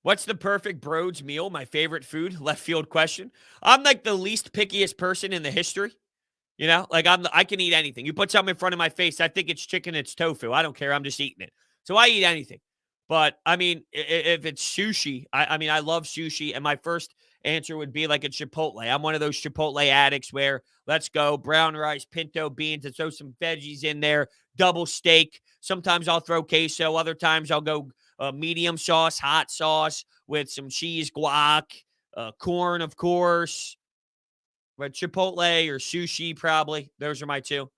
What's the perfect Broads meal? My favorite food? Left field question. I'm like the least pickiest person in the history. I can eat anything. You put something in front of my face, I think it's chicken, it's tofu. I don't care. I'm just eating it. So I eat anything. But, I mean, if it's sushi, I love sushi. And my first answer would be like a Chipotle. I'm one of those Chipotle addicts where let's go brown rice, pinto beans, and throw some veggies in there, double steak. Sometimes I'll throw queso. Other times I'll go medium sauce, hot sauce with some cheese, guac, corn, of course. But Chipotle or sushi, probably. Those are my two.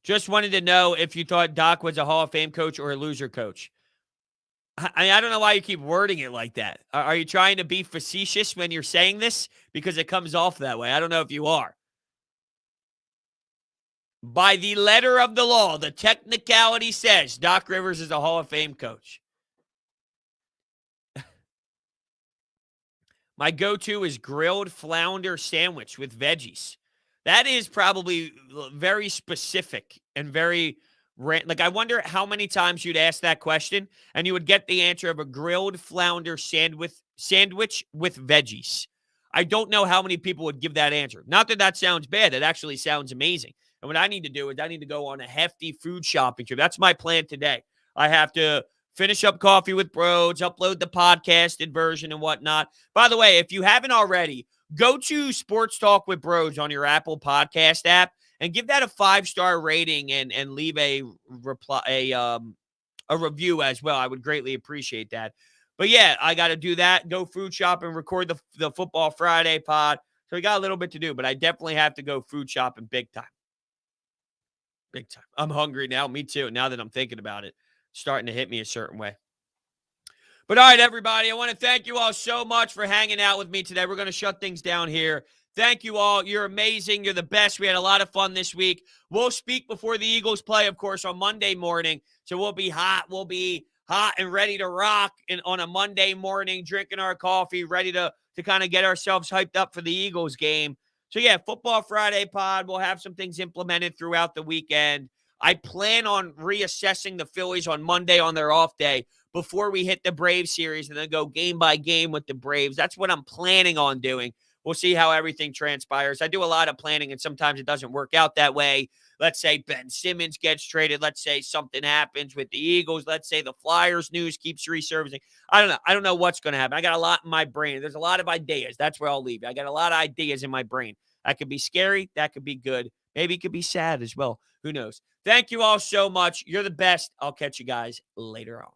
Just wanted to know if you thought Doc was a Hall of Fame coach or a loser coach. I don't know why you keep wording it like that. Are you trying to be facetious when you're saying this? Because it comes off that way. I don't know if you are. By the letter of the law, the technicality says Doc Rivers is a Hall of Fame coach. My go-to is grilled flounder sandwich with veggies. That is probably very specific and very I wonder how many times you'd ask that question and you would get the answer of a grilled flounder sandwich with veggies. I don't know how many people would give that answer. Not that that sounds bad. It actually sounds amazing. And what I need to do is I need to go on a hefty food shopping trip. That's my plan today. I have to finish up Coffee with Broads, upload the podcasted version and whatnot. By the way, if you haven't already, go to Sports Talk with Broads on your Apple Podcast app and give that a 5-star rating and leave a review as well. I would greatly appreciate that. But yeah, I got to do that. Go food shop and record the Football Friday pod. So we got a little bit to do, but I definitely have to go food shopping big time. Big time. I'm hungry now. Me too. Now that I'm thinking about it, starting to hit me a certain way. But all right, everybody, I want to thank you all so much for hanging out with me today. We're going to shut things down here. Thank you all. You're amazing. You're the best. We had a lot of fun this week. We'll speak before the Eagles play, of course, on Monday morning. So we'll be hot. We'll be hot and ready to rock on a Monday morning, drinking our coffee, ready to kind of get ourselves hyped up for the Eagles game. So, yeah, Football Friday pod. We'll have some things implemented throughout the weekend. I plan on reassessing the Phillies on Monday on their off day before we hit the Braves series and then go game by game with the Braves. That's what I'm planning on doing. We'll see how everything transpires. I do a lot of planning, and sometimes it doesn't work out that way. Let's say Ben Simmons gets traded. Let's say something happens with the Eagles. Let's say the Flyers news keeps resurfacing. I don't know. I don't know what's going to happen. I got a lot in my brain. There's a lot of ideas. That's where I'll leave you. I got a lot of ideas in my brain. That could be scary. That could be good. Maybe it could be sad as well. Who knows? Thank you all so much. You're the best. I'll catch you guys later on.